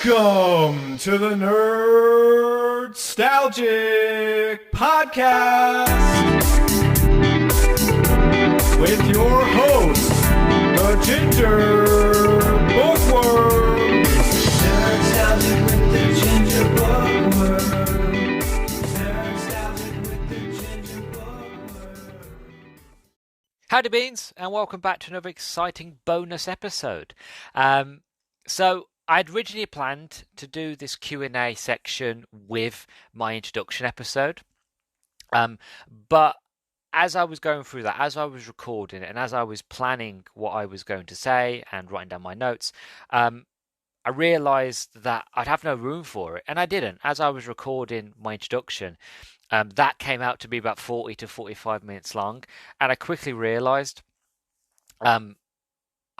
Welcome to the Nerdstalgic podcast with your host, the Ginger Bookworm. Nerdstalgic with the Ginger Bookworm. Nerdstalgic with the Ginger Bookworm. Howdy beans, and welcome back to another exciting bonus episode. So I'd originally planned to do this Q&A section with my introduction episode, but as I was going through that, as I was recording it, and as I was planning what I was going to say and writing down my notes, I realised that I'd have no room for it, and I didn't. As I was recording my introduction, that came out to be about 40 to 45 minutes long, and I quickly realised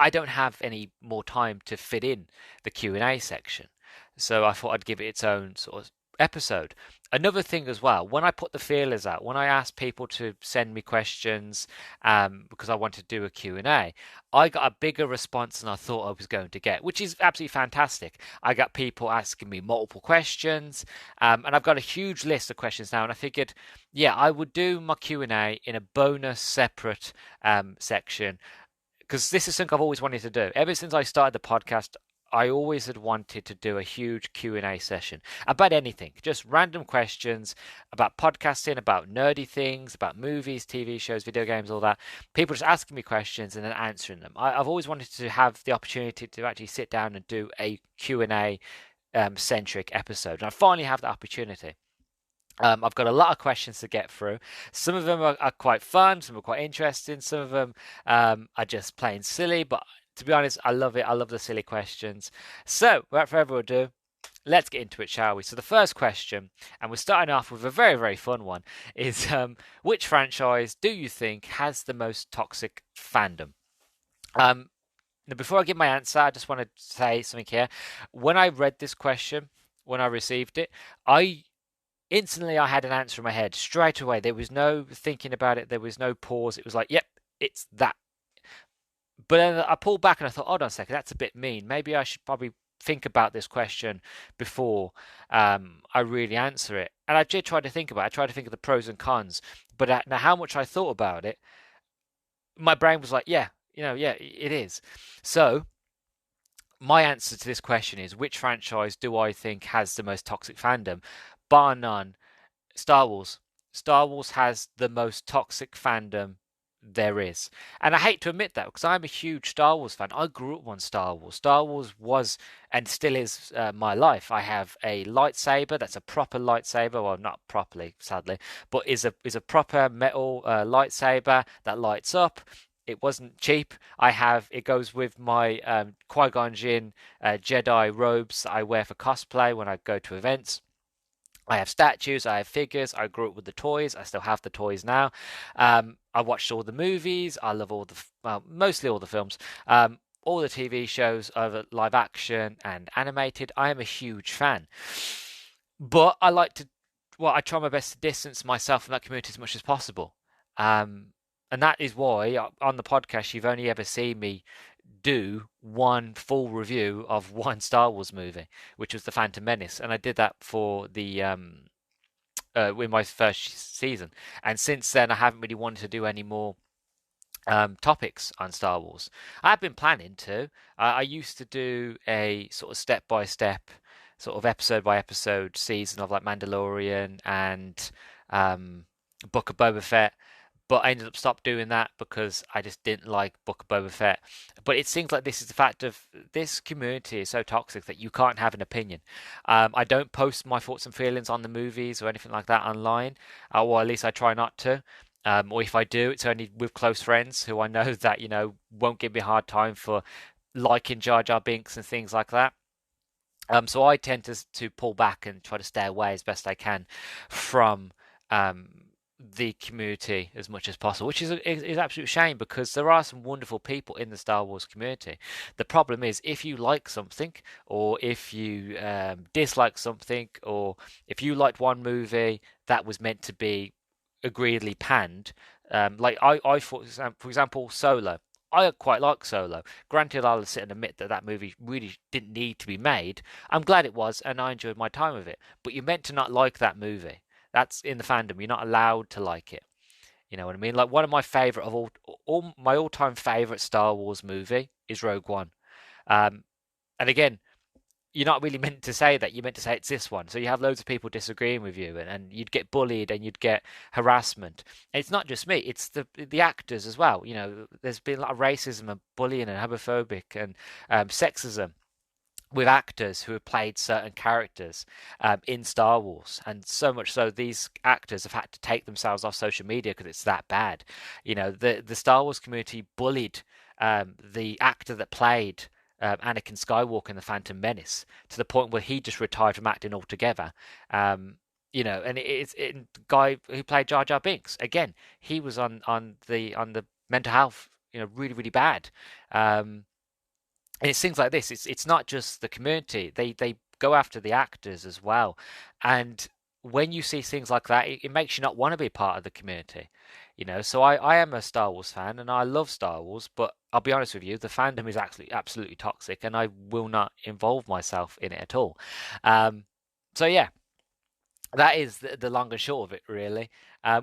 I don't have any more time to fit in the Q&A section. So I thought I'd give it its own sort of episode. Another thing as well, when I put the feelers out, when I asked people to send me questions because I wanted to do a Q&A, I got a bigger response than I thought I was going to get, which is absolutely fantastic. I got people asking me multiple questions, and I've got a huge list of questions now, and I figured, yeah, I would do my Q&A in a bonus separate section, because this is something I've always wanted to do. Ever since I started the podcast, I always had wanted to do a huge Q&A session about anything, just random questions about podcasting, about nerdy things, about movies, TV shows, video games, all that. People just asking me questions and then answering them. I've always wanted to have the opportunity to actually sit down and do a Q&A centric episode, and I finally have the opportunity. I've got a lot of questions to get through. Some of them are quite fun, some are quite interesting, some of them are just plain silly, but to be honest, I love it. I love the silly questions. So, without further ado, let's get into it, shall we? So the first question, and we're starting off with a very, very fun one, is which franchise do you think has the most toxic fandom? Now, before I give my answer, I just want to say something here. When I read this question, when I received it, Instantly, I had an answer in my head straight away. There was no thinking about it. There was no pause. It was like, yep, it's that. But then I pulled back and I thought, hold on a second, that's a bit mean. Maybe I should probably think about this question before I really answer it. And I did try to think about it. I tried to think of the pros and cons. But now how much I thought about it, my brain was like, yeah, it is. So my answer to this question is, which franchise do I think has the most toxic fandom? Bar none, Star Wars. Star Wars has the most toxic fandom there is. And I hate to admit that because I'm a huge Star Wars fan. I grew up on Star Wars. Star Wars was and still is my life. I have a lightsaber that's a proper lightsaber. Well, not properly, sadly, but is a proper metal lightsaber that lights up. It wasn't cheap. It goes with my Qui-Gon Jinn Jedi robes that I wear for cosplay when I go to events. I have statues, I have figures, I grew up with the toys, I still have the toys now. I watched all the movies, I love mostly all the films, all the TV shows, either live action and animated. I am a huge fan. But I try my best to distance myself from that community as much as possible. And that is why on the podcast you've only ever seen me do one full review of one Star Wars movie, which was The Phantom Menace, and I did that for the in my first season, and since then I haven't really wanted to do any more topics on Star Wars. I've been planning to. I used to do a sort of step-by-step, sort of episode-by-episode season of like Mandalorian and Book of Boba Fett. But I ended up stopped doing that because I just didn't like Book of Boba Fett. But it seems like this is the fact of this community is so toxic that you can't have an opinion. I don't post my thoughts and feelings on the movies or anything like that online, or at least I try not to. Or if I do, it's only with close friends who I know that won't give me a hard time for liking Jar Jar Binks and things like that. So I tend to pull back and try to stay away as best I can from the community as much as possible, which is an absolute shame because there are some wonderful people in the Star Wars community. The problem is if you like something, or if you dislike something, or if you liked one movie that was meant to be agreedly panned, like I thought, for example, Solo. I quite like Solo. Granted, I'll sit and admit that that movie really didn't need to be made. I'm glad it was, and I enjoyed my time with it. But you're meant to not like that movie. That's in the fandom. You're not allowed to like it. You know what I mean? Like one of my favorite of all my all-time favorite Star Wars movie is Rogue One. Um, and again, you're not really meant to say that. You're meant to say it's this one. So you have loads of people disagreeing with you, and you'd get bullied and you'd get harassment. And it's not just me; it's the actors as well. You know, there's been a lot of racism and bullying and homophobic and sexism with actors who have played certain characters in Star Wars, and so much so these actors have had to take themselves off social media because it's that bad. You know, the Star Wars community bullied the actor that played Anakin Skywalker in the Phantom Menace to the point where he just retired from acting altogether. You know, and it's the guy who played Jar Jar Binks. Again, he was on the mental health, you know, really really bad. And it's things like this. It's not just the community. They go after the actors as well. And when you see things like that, it makes you not want to be part of the community. You know, so I am a Star Wars fan and I love Star Wars, but I'll be honest with you, the fandom is actually absolutely toxic and I will not involve myself in it at all. So yeah, that is the long and short of it, really,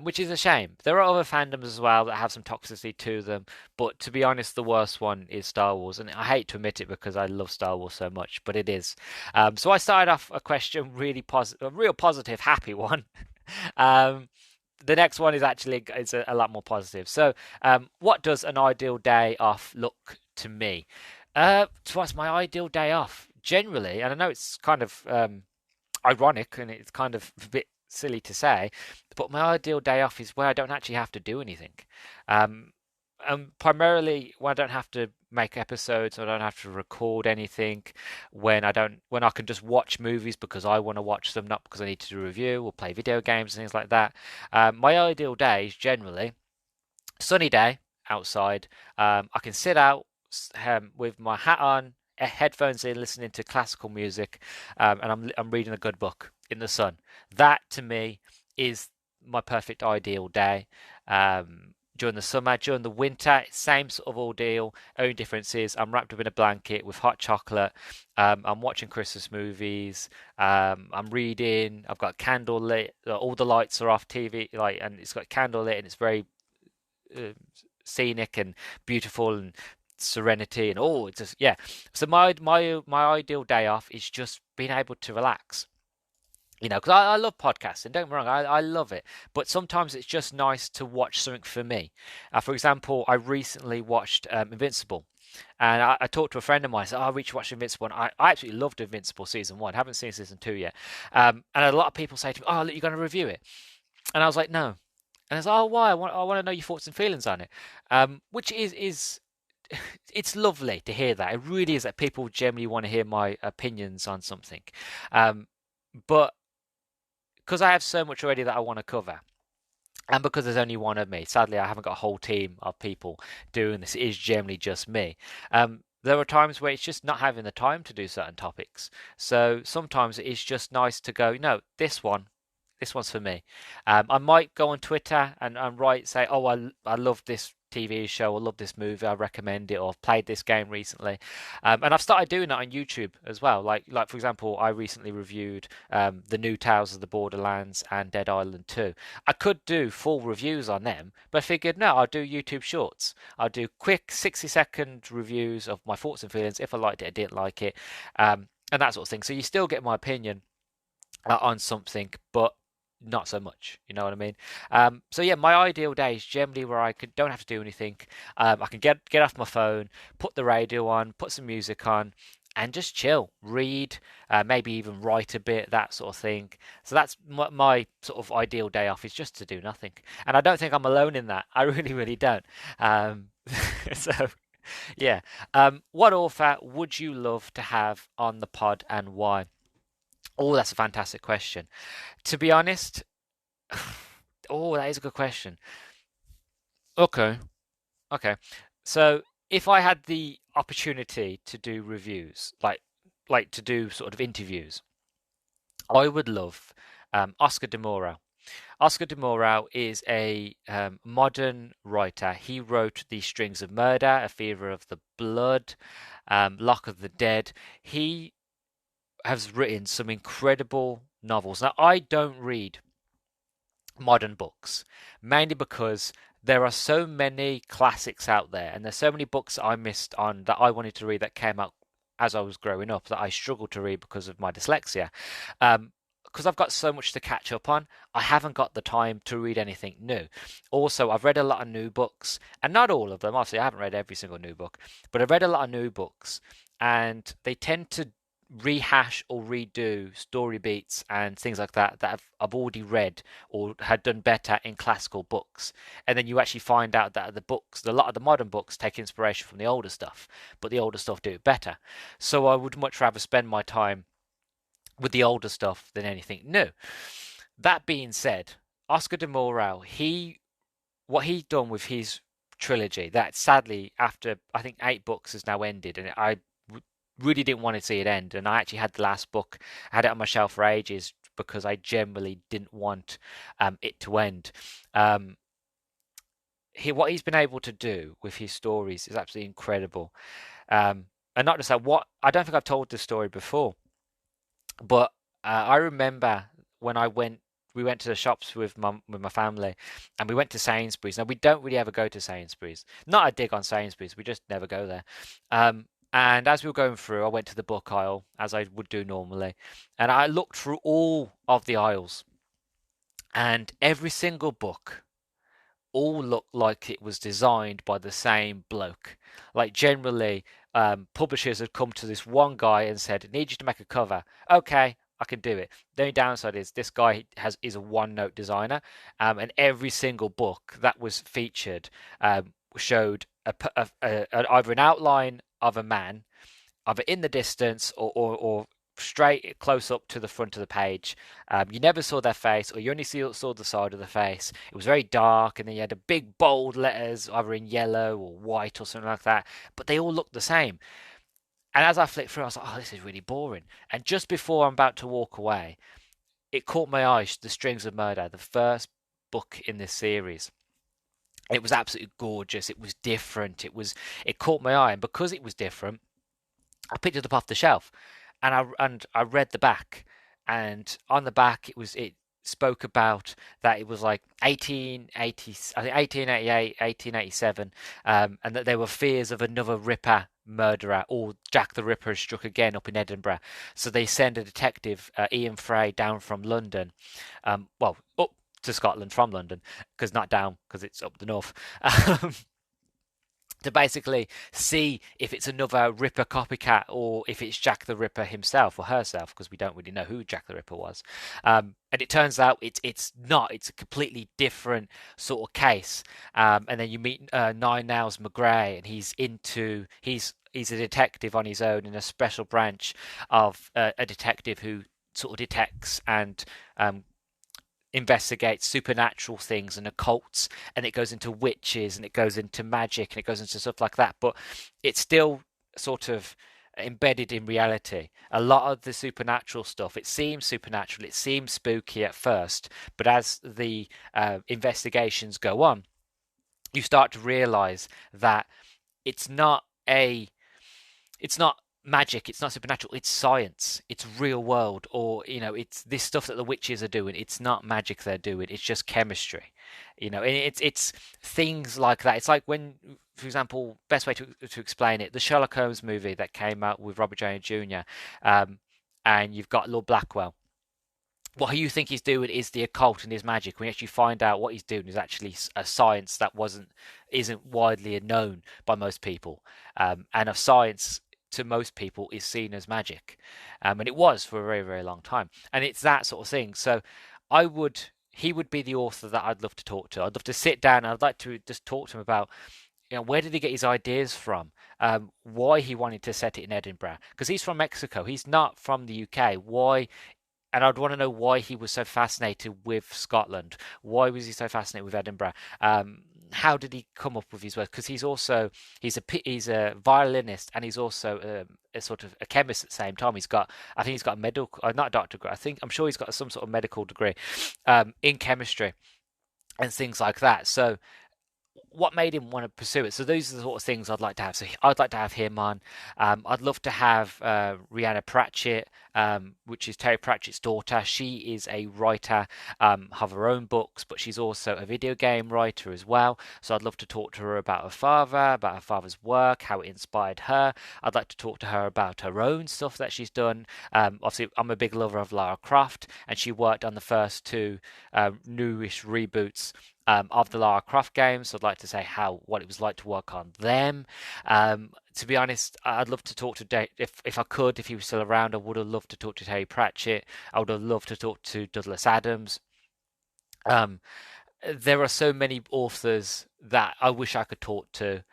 which is a shame. There are other fandoms as well that have some toxicity to them, but to be honest, the worst one is Star Wars, and I hate to admit it because I love Star Wars so much, but it is. So I started off a question really positive, a real positive, happy one. um, the next one is actually it's a lot more positive. So, what does an ideal day off look to me? So what's my ideal day off? Generally, and I know it's kind of ironic and it's kind of a bit silly to say, but my ideal day off is where I don't actually have to do anything. Um, and primarily when I don't have to make episodes, I don't have to record anything, when I can just watch movies because I want to watch them, not because I need to do a review or play video games and things like that. My ideal day is generally sunny day outside. I can sit out with my hat on, headphones in, listening to classical music, and I'm reading a good book in the sun. That to me is my perfect ideal day. During the summer, during the winter, same sort of ordeal. Only difference is I'm wrapped up in a blanket with hot chocolate. I'm watching Christmas movies. I'm reading. I've got candle lit. All the lights are off. TV like, and it's got candle lit, and it's very uh, scenic and beautiful and serenity and oh it's just yeah. So my ideal day off is just being able to relax, you know, because I love podcasting, don't get me wrong, I love it, but sometimes it's just nice to watch something for me. For example, I recently watched Invincible, and I talked to a friend of mine. I said, oh, I recently watched Invincible, and I absolutely loved Invincible season one. Haven't seen season two yet. And a lot of people say to me, oh look, you're going to review it, and I was like, no. And I was like, oh, why? I want to know your thoughts and feelings on it. Which is it's lovely to hear that. It really is that people generally want to hear my opinions on something. But because I have so much already that I want to cover, and because there's only one of me, sadly, I haven't got a whole team of people doing this. It is generally just me. There are times where it's just not having the time to do certain topics. So sometimes it's just nice to go, no, this one's for me. I might go on Twitter and write, say, oh, I love this TV show, I love this movie, I recommend it, or I've played this game recently. And I've started doing that on YouTube as well. Like for example, I recently reviewed the new Tales of the Borderlands and Dead Island 2. I could do full reviews on them, but I figured, no, I'll do YouTube shorts. I'll do quick 60-second reviews of my thoughts and feelings, if I liked it, I didn't like it, and that sort of thing. So you still get my opinion on something, but not so much. You know what I mean? So yeah, my ideal day is generally where don't have to do anything. I can get off my phone, put the radio on, put some music on, and just chill, read, maybe even write a bit, that sort of thing. So that's my sort of ideal day off, is just to do nothing. And I don't think I'm alone in that. I really, really don't. So yeah. What author would you love to have on the pod and why? Oh, that's a fantastic question. To be honest, oh, that is a good question. Okay, okay. So if I had the opportunity to do reviews, like to do sort of interviews, I would love Oscar De Moro. Oscar de Morau is a modern writer. He wrote The Strings of Murder, A Fever of the Blood, Lock of the Dead. He has written some incredible novels. Now, I don't read modern books, mainly because there are so many classics out there, and there's so many books I missed on that I wanted to read that came out as I was growing up that I struggled to read because of my dyslexia. Because I've got so much to catch up on, I haven't got the time to read anything new. Also, I've read a lot of new books, and not all of them. Obviously, I haven't read every single new book, but I've read a lot of new books, and they tend to rehash or redo story beats and things like that that I've already read or had done better in classical books. And then you actually find out that the books, a lot of the modern books take inspiration from the older stuff, but the older stuff do it better. So I would much rather spend my time with the older stuff than anything new. That being said, Oscar de Morau, what he's done with his trilogy, that sadly after I think 8 books has now ended, and I really didn't want to see it end. And I actually had the last book, I had it on my shelf for ages because I generally didn't want it to end. What he's been able to do with his stories is absolutely incredible. And not just that, I don't think I've told this story before, but I remember when we went to the shops with my family, and we went to Sainsbury's. Now we don't really ever go to Sainsbury's. Not a dig on Sainsbury's, we just never go there. And as we were going through, I went to the book aisle, as I would do normally, and I looked through all of the aisles, and every single book all looked like it was designed by the same bloke. Like generally, publishers had come to this one guy and said, "I need you to make a cover." Okay, I can do it. The only downside is this guy is a one-note designer, and every single book that was featured showed either an outline of a man, either in the distance or straight close up to the front of the page. You never saw their face, or you only saw the side of the face. It was very dark, and then you had a big bold letters either in yellow or white or something like that, but they all looked the same. And as I flicked through, I was like, oh, this is really boring. And just before I'm about to walk away, it caught my eye, The Strings of Murder, the first book in this series. It was absolutely gorgeous. It was different. It caught my eye, and because it was different, I picked it up off the shelf, and I read the back, and on the back it spoke about that it was like 1880, I think 1888, 1887, and that there were fears of another Ripper murderer, or Jack the Ripper has struck again up in Edinburgh. So they send a detective, Ian Frey, down from London, well, up to Scotland from London, because not down, because it's up the north, to basically see if it's another Ripper copycat or if it's Jack the Ripper himself or herself, because we don't really know who Jack the Ripper was. And it turns out it's not. It's a completely different sort of case. And then you meet Nine Nails McGray, and he's a detective on his own in a special branch of a detective who sort of detects and investigates supernatural things and occults, and it goes into witches, and it goes into magic, and it goes into stuff like that, but it's still sort of embedded in reality. A lot of the supernatural stuff, it seems supernatural, it seems spooky at first, but as the investigations go on, you start to realize that it's not magic, it's not supernatural, it's science, it's real world, or it's this stuff that the witches are doing. It's not magic they're doing, it's just chemistry, and it's things like that. It's like when, for example, best way to explain it, the Sherlock Holmes movie that came out with Robert Downey Jr., and you've got Lord Blackwell. What you think he's doing is the occult and his magic, when you actually find out what he's doing is actually a science that isn't widely known by most people, and a science to most people is seen as magic, and it was for a very, very long time. And it's that sort of thing. So he would be the author that I'd love to talk to. I'd love to sit down, and I'd like to just talk to him about, where did he get his ideas from, why he wanted to set it in Edinburgh, because he's from Mexico, he's not from the UK. Why? And I'd want to know why he was so fascinated with Scotland. Why was he so fascinated with Edinburgh? how did he come up with his words? Because he's a violinist, and he's also a sort of a chemist at the same time. I think he's got a medical, not a doctor degree. I'm sure he's got some sort of medical degree in chemistry and things like that. So what made him want to pursue it? So those are the sort of things I'd like to have. So I'd like to have him on. I'd love to have Rhianna Pratchett, which is Terry Pratchett's daughter. She is a writer, have her own books, but she's also a video game writer as well. So I'd love to talk to her about her father's work, how it inspired her. I'd like to talk to her about her own stuff that she's done. Obviously, I'm a big lover of Lara Croft, and she worked on the first two newish reboots of the Lara Croft games. So I'd like to say what it was like to work on them. To be honest, I'd love to talk to Dave if I could, if he was still around. I would have loved to talk to Terry Pratchett. I would have loved to talk to Douglas Adams. There are so many authors that I wish I could talk to.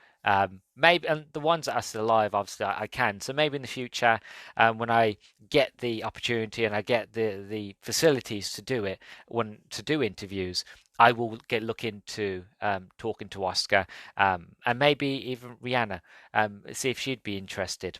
Maybe, and the ones that are still alive, obviously I can. So maybe in the future, when I get the opportunity and I get the facilities to do it, to do interviews, I will look into talking to Oscar, and maybe even Rihanna, see if she'd be interested.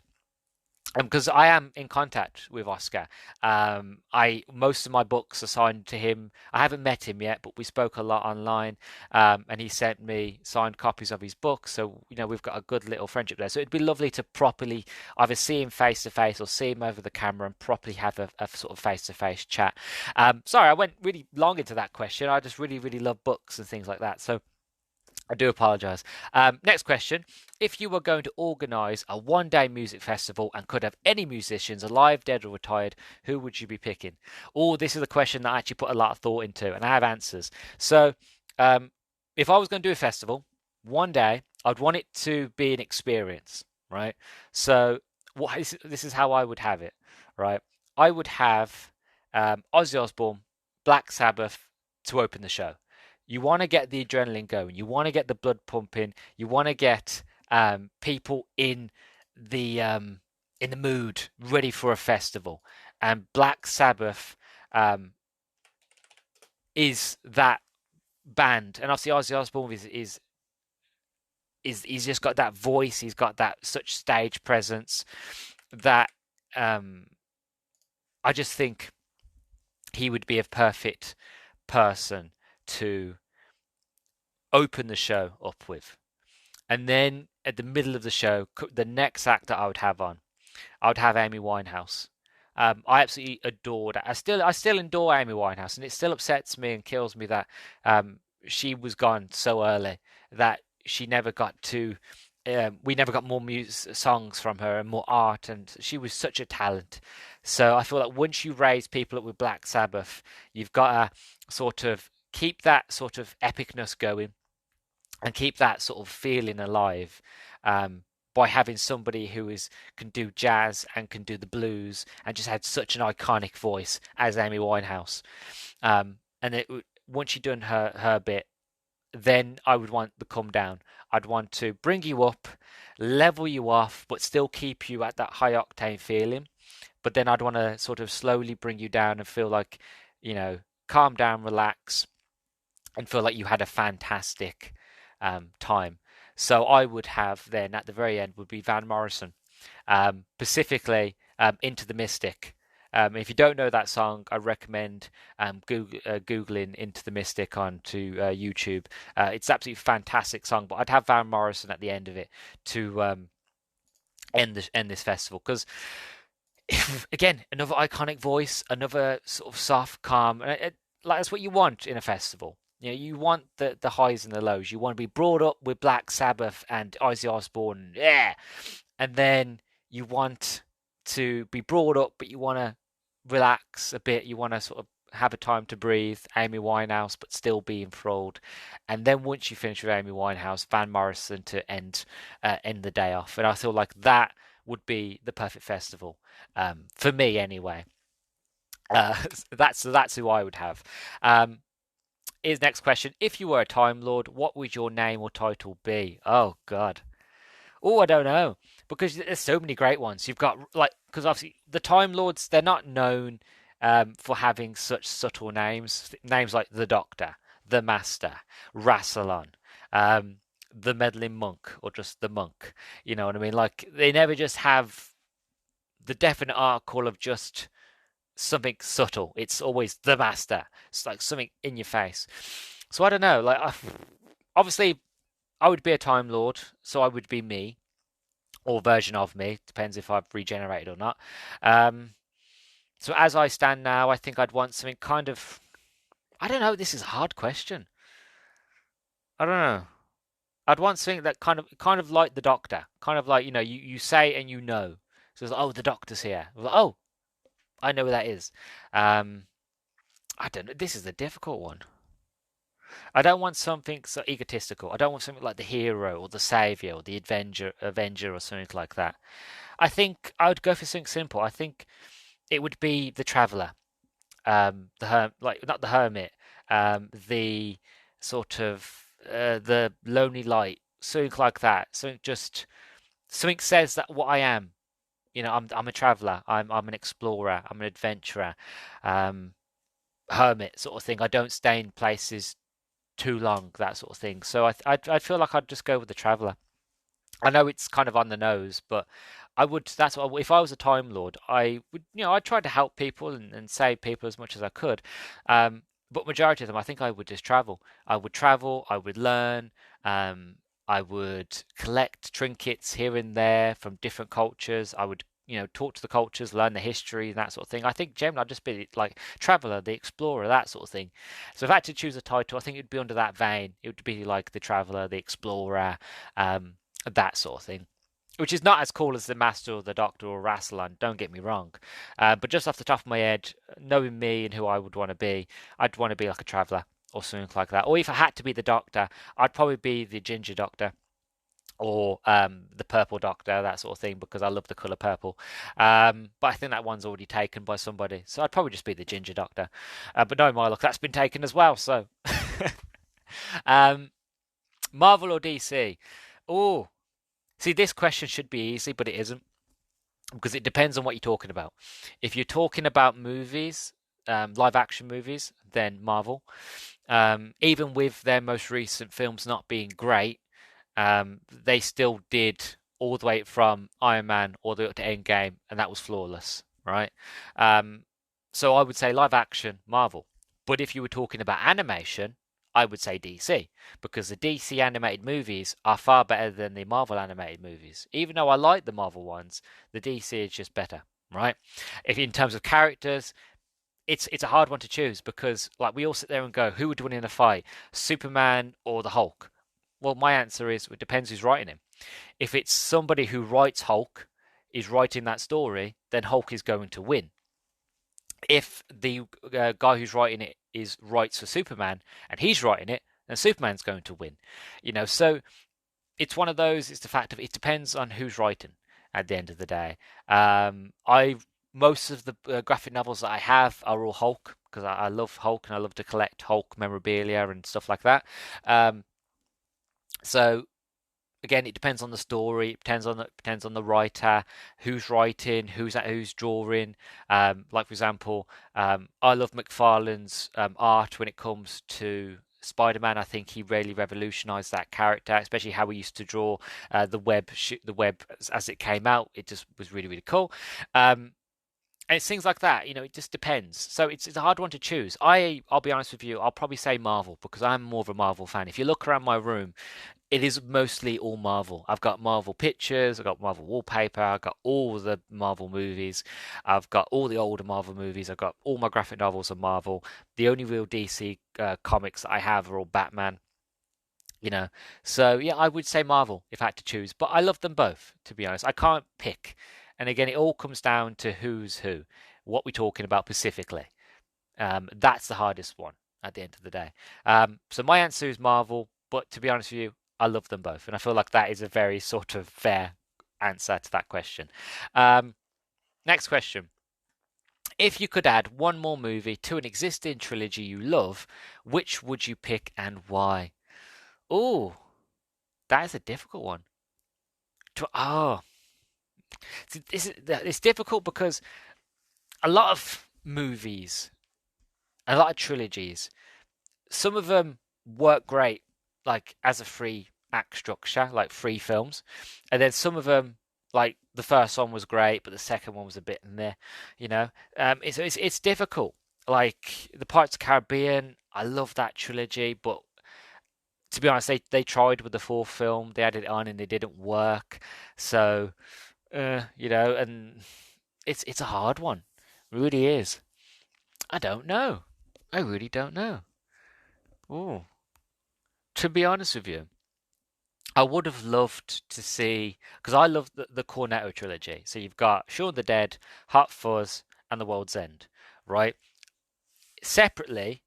Because I am in contact with Oscar. Most of my books are signed to him. I haven't met him yet, but we spoke a lot online, and he sent me signed copies of his books. So we've got a good little friendship there. So it'd be lovely to properly either see him face to face or see him over the camera and properly have a sort of face to face chat. Sorry, I went really long into that question. I just really, really love books and things like that. So I do apologise. Next question. If you were going to organise a one-day music festival and could have any musicians, alive, dead or retired, who would you be picking? Oh, this is a question that I actually put a lot of thought into, and I have answers. So if I was going to do a festival, one day, I'd want it to be an experience, right? So this is how I would have it, right? I would have Ozzy Osbourne, Black Sabbath to open the show. You want to get the adrenaline going. You want to get the blood pumping. You want to get people in the mood, ready for a festival. And Black Sabbath is that band. And obviously Ozzy Osbourne is he's just got that voice. He's got that such stage presence that I just think he would be a perfect person to open the show up with. And then at the middle of the show, the next act that I would have Amy Winehouse. I absolutely adored. I still adore Amy Winehouse, and it still upsets me and kills me that she was gone so early that she never got to. We never got more songs from her and more art, and she was such a talent. So I feel like once you raise people up with Black Sabbath, you've got to sort of keep that sort of epicness going and keep that sort of feeling alive by having somebody who can do jazz and can do the blues and just had such an iconic voice as Amy Winehouse. Once you've done her bit, then I would want the come down. I'd want to bring you up, level you off, but still keep you at that high octane feeling. But then I'd want to sort of slowly bring you down and feel like, calm down, relax, and feel like you had a fantastic time. So I would have then at the very end would be Van Morrison, specifically Into the Mystic. If you don't know that song, I recommend Googling Into the Mystic onto YouTube. It's an absolutely fantastic song, but I'd have Van Morrison at the end of it to end this festival, because again, another iconic voice, another sort of soft, calm, like that's what you want in a festival. You want the highs and the lows. You want to be brought up with Black Sabbath and Ozzy Osbourne, yeah, and then you want to be brought up, but you want to relax a bit. You want to sort of have a time to breathe. Amy Winehouse, but still be enthralled. And then once you finish with Amy Winehouse, Van Morrison to end the day off. And I feel like that would be the perfect festival for me, anyway. That's who I would have. Here's the next question. If you were a Time Lord, what would your name or title be? Oh, God. Oh, I don't know. Because there's so many great ones. You've got, because obviously the Time Lords, they're not known for having such subtle names. Names like the Doctor, the Master, Rassilon, the meddling monk or just the monk. You know what I mean? Like they never just have the definite article of just something subtle. It's always the master. It's like something in your face. So I don't know. Like obviously, I would be a Time Lord, so I would be me or version of me. Depends if I've regenerated or not. Um, so as I stand now, I think I'd want something kind of. I don't know. This is a hard question. I don't know. I'd want something that kind of like the Doctor, kind of like you say and you know. So it's like, oh, the Doctor's here. Like, oh, I know where that is. Um, I don't know. This is a difficult one. I don't want something so egotistical. I don't want something like the hero or the savior or the avenger or something like that. I think I would go for something simple. I think it would be the traveler, like not the hermit, the sort of the lonely light, something like that. Something says that what I am. I'm a traveler. I'm an explorer. I'm an adventurer, um, hermit sort of thing. I don't stay in places too long, that sort of thing. So I feel like I'd just go with the traveler. I know it's kind of on the nose, but I would. That's what if I was a Time Lord, I would. I'd try to help people and save people as much as I could. But majority of them, I think I would just travel. I would travel. I would learn. Um, I would collect trinkets here and there from different cultures. I would, talk to the cultures, learn the history, and that sort of thing. I think generally I'd just be like traveler, the explorer, that sort of thing. So if I had to choose a title, I think it'd be under that vein. It would be like the traveler, the explorer, that sort of thing. Which is not as cool as the Master or the Doctor or Rassilon, don't get me wrong. But just off the top of my head, knowing me and who I would want to be, I'd want to be like a traveller or something like that. Or if I had to be the Doctor, I'd probably be the Ginger Doctor or the Purple Doctor, that sort of thing, because I love the colour purple. But I think that one's already taken by somebody, so I'd probably just be the Ginger Doctor. But no, my luck, that's been taken as well. So, um, Marvel or DC? Oh, see, this question should be easy, but it isn't because it depends on what you're talking about. If you're talking about movies, live action movies, then Marvel. Even with their most recent films not being great, they still did all the way from Iron Man all the way up to Endgame, and that was flawless, right? Um, so I would say live action, Marvel. But if you were talking about animation, I would say DC because the DC animated movies are far better than the Marvel animated movies. Even though I like the Marvel ones, the DC is just better, right? If in terms of characters, it's a hard one to choose because like we all sit there and go, who would win in a fight, Superman or the Hulk? Well, my answer is it depends who's writing him. If it's somebody who writes Hulk is writing that story, then Hulk is going to win. If the guy who's writing it is writes for Superman and he's writing it, then Superman's going to win. So it's one of those. It's the fact of it depends on who's writing at the end of the day. I Most of the graphic novels that I have are all Hulk because I love Hulk and I love to collect Hulk memorabilia and stuff like that. Um, so again, it depends on the story. It depends on the writer, who's writing, who's drawing. Like for example, I love McFarlane's art when it comes to Spider-Man. I think he really revolutionized that character, especially how he used to draw the web as it came out. It just was really really cool. And it's things like that, it just depends. So it's a hard one to choose. I'll be honest with you, I'll probably say Marvel because I'm more of a Marvel fan. If you look around my room, it is mostly all Marvel. I've got Marvel pictures, I've got Marvel wallpaper, I've got all the Marvel movies, I've got all the older Marvel movies, I've got all my graphic novels of Marvel. The only real DC comics that I have are all Batman. You know, so yeah, I would say Marvel if I had to choose, but I love them both, to be honest. I can't pick. And again, it all comes down to who's who, what we're talking about specifically. That's the hardest one at the end of the day. So my answer is Marvel, but to be honest with you, I love them both, and I feel like that is a very sort of fair answer to that question. Um, Next question. If you could add one more movie to an existing trilogy you love, which would you pick and why? Oh, that is a difficult one. Oh, it's difficult because a lot of movies, a lot of trilogies, some of them work great like as a free act structure, like free films, and then some of them, like the first one was great, but the second one was a bit in there, you know. It's difficult. Like the Pirates of the Caribbean, I love that trilogy, but to be honest, they tried with the fourth film, they added it on and it didn't work. So, you know, and it's a hard one, it really is. I don't know. I really don't know. Oh, to be honest with you, I would have loved to see because I love the Cornetto trilogy. So you've got Shaun of the Dead, Hot Fuzz, and The World's End, right? Separately,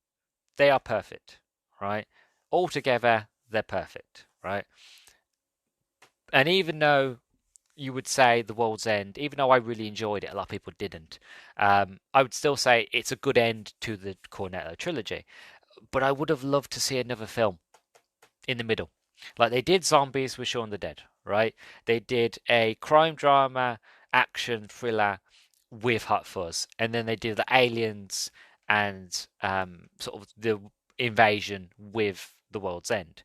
they are perfect, right? All together, they're perfect, right? And even though you would say The World's End, even though I really enjoyed it, a lot of people didn't. I would still say it's a good end to the Cornetto trilogy. But I would have loved to see another film in the middle. Like they did Zombies with Shaun of the Dead, right? They did a crime drama action thriller with Hot Fuzz, and then they did the aliens and sort of the invasion with The World's End.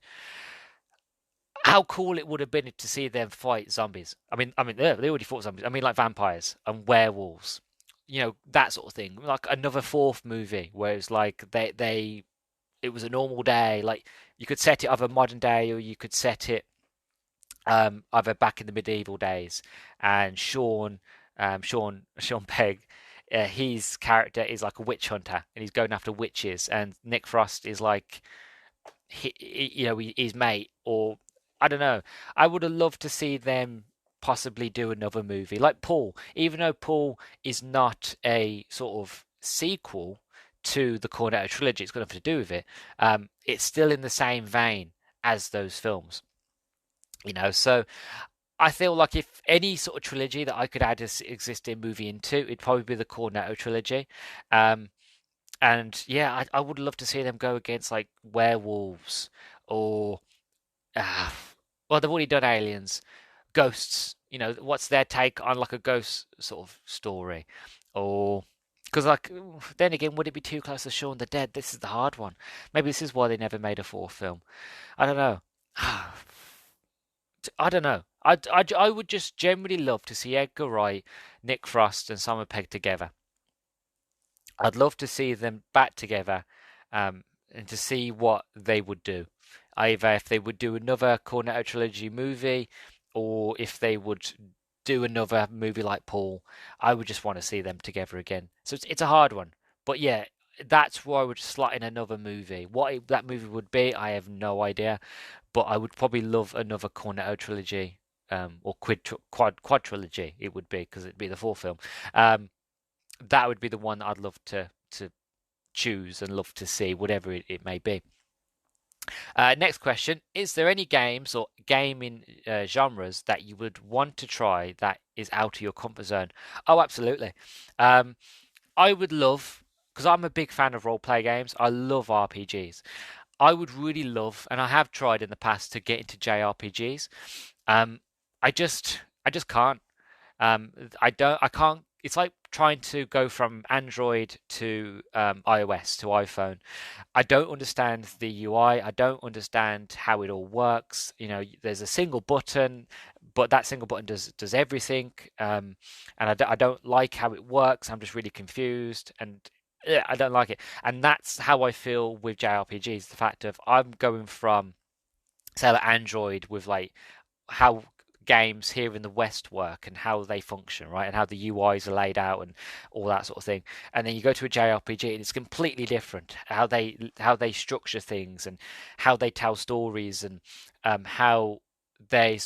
How cool it would have been to see them fight zombies. I mean, they already fought zombies. I mean, like vampires and werewolves, you know, that sort of thing. Like another fourth movie where it's like it was a normal day. Like you could set it either modern day or you could set it either back in the medieval days. And Sean Pegg, his character is like a witch hunter and he's going after witches, and Nick Frost is like his mate, or I don't know. I would have loved to see them possibly do another movie like Paul, even though Paul is not a sort of sequel to the Cornetto trilogy. It's got nothing to do with it. It's still in the same vein as those films, you know. So I feel like if any sort of trilogy that I could add an existing movie into, it'd probably be the Cornetto trilogy. Um, and yeah, I would love to see them go against like werewolves or uh, well, they've already done aliens, ghosts. You know, what's their take on like a ghost sort of story, or because like then again, would it be too close to Shaun the Dead? This is the hard one. Maybe this is why they never made a fourth film. I don't know. I don't know. I would just generally love to see Edgar Wright, Nick Frost, and Simon Pegg together. I'd love to see them back together, and to see what they would do. Either if they would do another Cornetto trilogy movie, or if they would do another movie like Paul. I would just want to see them together again. So it's a hard one, but yeah, that's where I would slot in another movie. That movie would be, I have no idea, but I would probably love another Cornetto trilogy, or quad trilogy. It would be because it'd be the fourth film. Um, that would be the one that I'd love to choose and love to see, whatever it may be. Next question: is there any games or gaming genres that you would want to try that is out of your comfort zone? Oh, absolutely. Um, I would love, because I'm a big fan of role play games. I love RPGs. I would really love, and I have tried in the past to get into JRPGs. Um, I just can't. Um, I can't. It's like trying to go from Android to iOS to iPhone. I don't understand the UI. I don't understand how it all works. You know, there's a single button, but that single button does everything. And I don't like how it works. I'm just really confused, and yeah, I don't like it. And that's how I feel with JRPGs. The fact of I'm going from say like Android with like how games here in the West work and how they function, right? And how the UIs are laid out and all that sort of thing. And then you go to a JRPG and it's completely different. How they structure things and how they tell stories and how like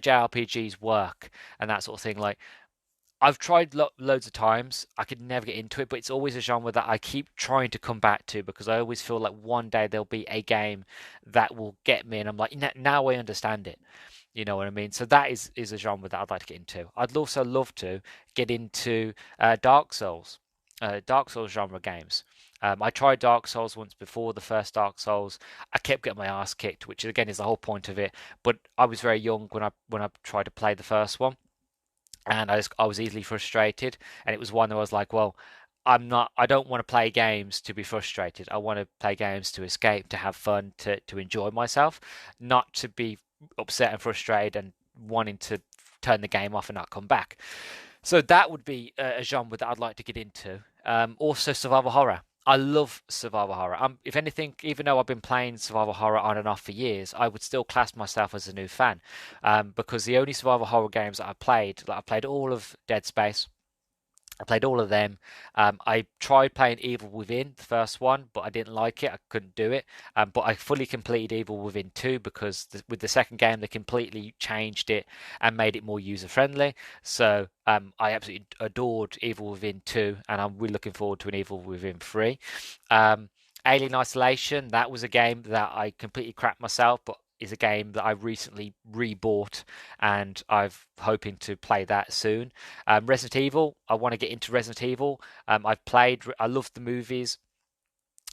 JRPGs work and that sort of thing. Like I've tried loads of times. I could never get into it, but it's always a genre that I keep trying to come back to because I always feel like one day there'll be a game that will get me, and I'm like, now I understand it. You know what I mean? So that is a genre that I'd like to get into. I'd also love to get into Dark Souls genre games. I tried Dark Souls once before the first Dark Souls. I kept getting my ass kicked, which again is the whole point of it. But I was very young when I tried to play the first one, and I was easily frustrated. And it was one that I was like, well, I don't want to play games to be frustrated. I want to play games to escape, to have fun, to enjoy myself, not to be upset and frustrated and wanting to turn the game off and not come back. So that would be a genre that I'd like to get into. Also, survival horror. I love survival horror. If anything, even though I've been playing survival horror on and off for years, I would still class myself as a new fan, because the only survival horror games that I played all of Dead Space. I played all of them. I tried playing Evil Within, the first one, but I didn't like it. I couldn't do it. But I fully completed Evil Within 2 because with the second game, they completely changed it and made it more user friendly. So I absolutely adored Evil Within 2, and I'm really looking forward to an Evil Within 3. Um, Alien Isolation, that was a game that I completely crapped myself, but is a game that I recently rebought, and I've hoping to play that soon. Resident Evil, I want to get into Resident Evil. I love the movies.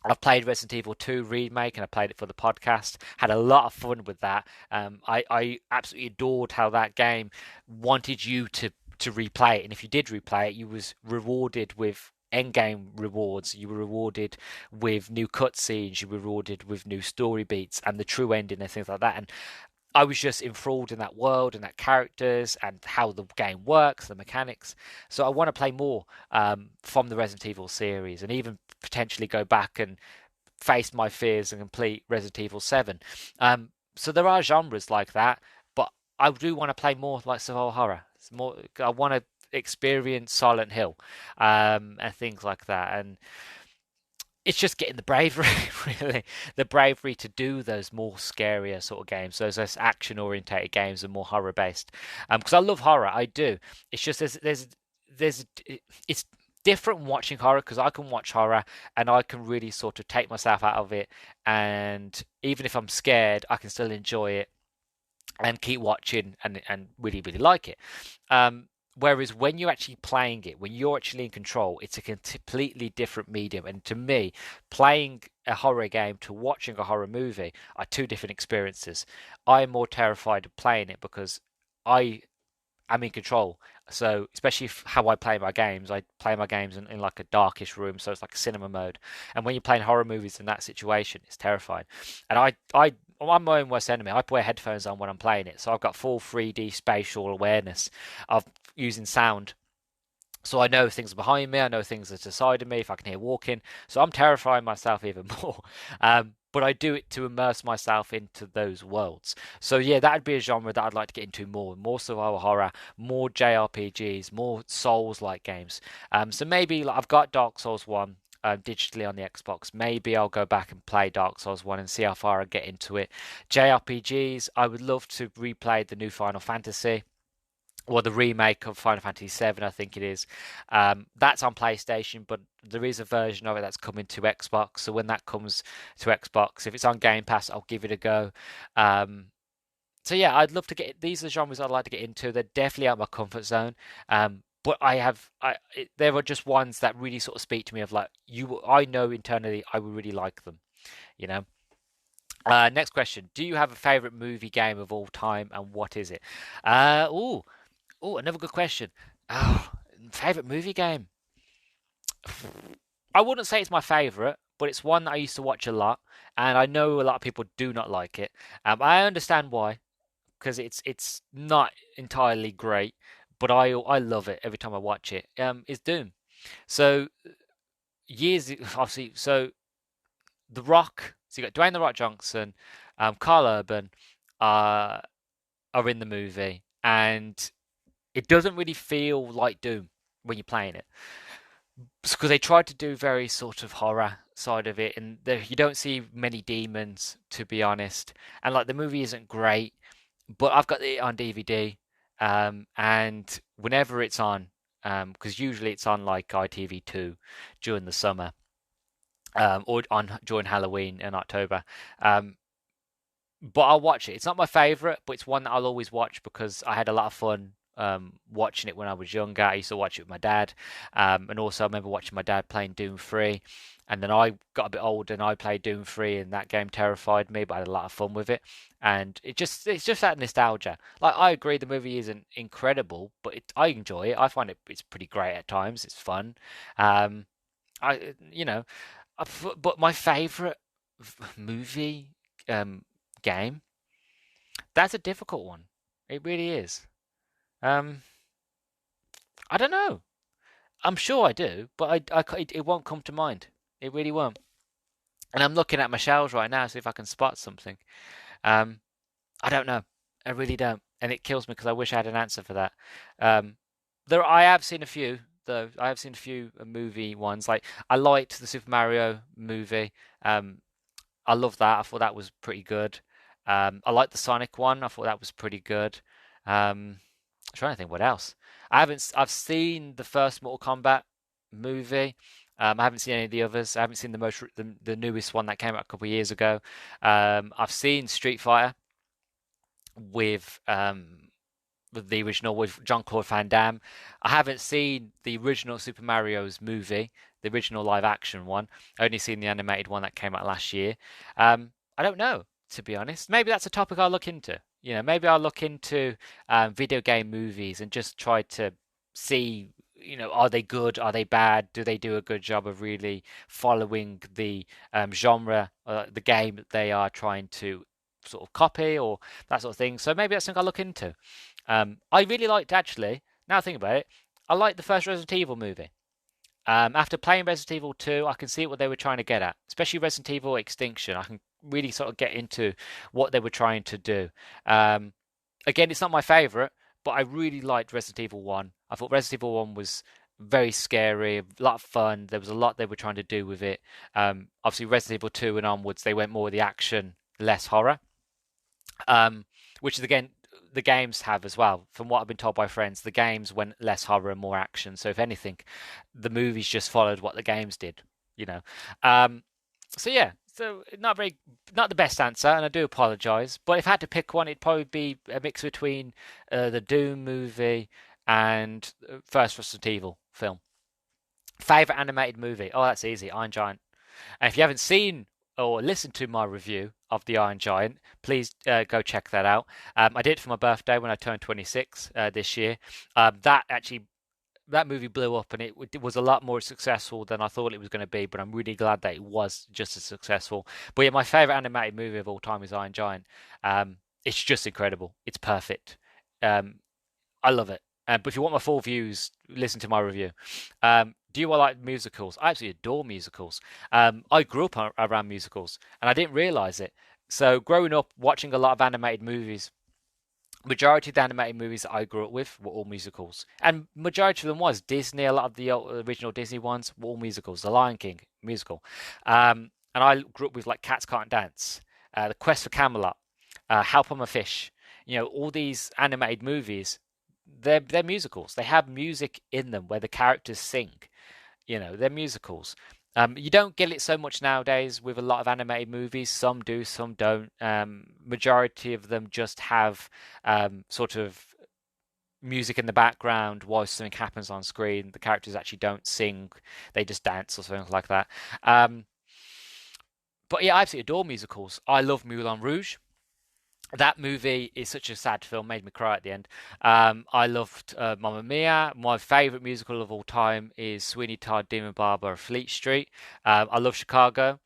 I've played Resident Evil 2 remake, and I played it for the podcast. Had a lot of fun with that. I absolutely adored how that game wanted you to replay it, and if you did replay it, you was rewarded with end game rewards. You were rewarded with new cutscenes. You were rewarded with new story beats and the true ending and things like that. And I was just enthralled in that world and that characters and how the game works, the mechanics. So I want to play more from the Resident Evil series, and even potentially go back and face my fears and complete Resident Evil 7. So there are genres like that, but I do want to play more like survival horror. It's more, I want to experience Silent Hill, and things like that. And it's just getting the bravery, really, the bravery to do those more scarier sort of games, those less action orientated games and more horror based. Because I love horror, I do. It's just there's it's different watching horror, because I can watch horror and I can really sort of take myself out of it, and even if I'm scared, I can still enjoy it and keep watching and really really like it. Whereas when you're actually playing it, when you're actually in control, it's a completely different medium. And to me, playing a horror game to watching a horror movie are two different experiences. I'm more terrified of playing it because I am in control. So especially how I play my games in like a darkish room, so it's like a cinema mode. And when you're playing horror movies in that situation, it's terrifying. And I'm my own worst enemy. I put headphones on when I'm playing it, so I've got full 3D spatial awareness of using sound. So I know things are behind me, I know things are to the side of me, if I can hear walking. So I'm terrifying myself even more. But I do it to immerse myself into those worlds. So yeah, that'd be a genre that I'd like to get into more survival horror, more JRPGs, more Souls-like games. So maybe like, I've got Dark Souls 1 digitally on the Xbox. Maybe I'll go back and play Dark Souls 1 and see how far I get into it. JRPGs, I would love to replay the new Final Fantasy, or the remake of Final Fantasy 7, I think it is. That's on PlayStation, but there is a version of it that's coming to Xbox. So when that comes to Xbox, if it's on Game Pass, I'll give it a go. So yeah, I'd love to get. These are the genres I'd like to get into. They're definitely out of my comfort zone. But there are just ones that really sort of speak to me of like you. I know internally I would really like them. You know. Next question: do you have a favorite movie game of all time, and what is it? Another good question. Oh, favorite movie game? I wouldn't say it's my favorite, but it's one that I used to watch a lot, and I know a lot of people do not like it. I understand why, because it's not entirely great, but I love it every time I watch it. Is Doom. So years obviously. So The Rock. So you got Dwayne The Rock Johnson, Carl Urban, are in the movie, and it doesn't really feel like Doom when you're playing it, because they tried to do very sort of horror side of it, and you don't see many demons, to be honest. And like the movie isn't great, but I've got it on DVD, and whenever it's on, because usually it's on like ITV2 during the summer, or on during Halloween in October. But I'll watch it. It's not my favorite, but it's one that I'll always watch because I had a lot of fun watching it when I was younger. I used to watch it with my dad, and also I remember watching my dad playing Doom 3. And then I got a bit older and I played Doom 3, and that game terrified me, but I had a lot of fun with it. And it's just that nostalgia. Like I agree, the movie isn't incredible, but I enjoy it. I find it's pretty great at times. It's fun. but my favorite movie um, game, that's a difficult one. It really is. Um, I don't know. I'm sure I do, but it won't come to mind. It really won't. And I'm looking at my shelves right now, see if I can spot something. Um, I don't know. I really don't, and it kills me because I wish I had an answer for that. Um, I have seen a few though. I have seen a few movie ones. Like I liked the Super Mario movie. Um, I love that. I thought that was pretty good. I liked the Sonic one. I thought that was pretty good. I'm trying to think what else. I've seen the first Mortal Kombat movie. I haven't seen any of the others. I haven't seen the newest one that came out a couple of years ago. I've seen Street Fighter with the original with Jean-Claude Van Damme. I haven't seen the original Super Mario's movie, the original live action one. I only seen the animated one that came out last year. I don't know, to be honest. Maybe that's a topic I'll look into. Maybe I'll look into video game movies and just try to see, are they good? Are they bad? Do they do a good job of really following the genre, the game that they are trying to sort of copy or that sort of thing? So maybe that's something I'll look into. I really liked, actually, now I think about it, I liked the first Resident Evil movie. After playing Resident Evil 2, I can see what they were trying to get at, especially Resident Evil Extinction. I can really sort of get into what they were trying to do. Um, Again, it's not my favorite, but I really liked Resident Evil 1. I thought Resident Evil 1 was very scary, a lot of fun. There was a lot they were trying to do with it. Obviously, Resident Evil 2 and onwards, they went more with the action, less horror. Which is again the games have as well. From what I've been told by friends, the games went less horror and more action. So if anything, the movies just followed what the games did. You know. Um, so yeah, so not the best answer, and I do apologise. But if I had to pick one, it'd probably be a mix between the Doom movie and first Resident Evil film. Favorite animated movie? Oh, that's easy. Iron Giant. And if you haven't seen or listened to my review of the Iron Giant, please go check that out. I did it for my birthday when I turned 26 this year. That movie blew up, and it was a lot more successful than I thought it was going to be. But I'm really glad that it was just as successful. But yeah, my favorite animated movie of all time is Iron Giant. It's just incredible. It's perfect. Um, I love it. But if you want my full views, listen to my review. Do you like musicals? I absolutely adore musicals. I grew up around musicals, and I didn't realize it. So growing up, watching a lot of animated movies, majority of the animated movies that I grew up with were all musicals, and majority of them was Disney. A lot of the original Disney ones were all musicals. The Lion King musical, and I grew up with like Cats Can't Dance, The Quest for Camelot, Help I'm a Fish. All these animated movies, they're musicals. They have music in them where the characters sing. They're musicals. You don't get it so much nowadays with a lot of animated movies. Some do, some don't. Majority of them just have sort of music in the background while something happens on screen. The characters actually don't sing; they just dance or something like that. But yeah, I absolutely adore musicals. I love Moulin Rouge. That movie is such a sad film, made me cry at the end. I loved Mamma Mia. My favourite musical of all time is Sweeney Todd, Demon Barber, Fleet Street. I love Chicago.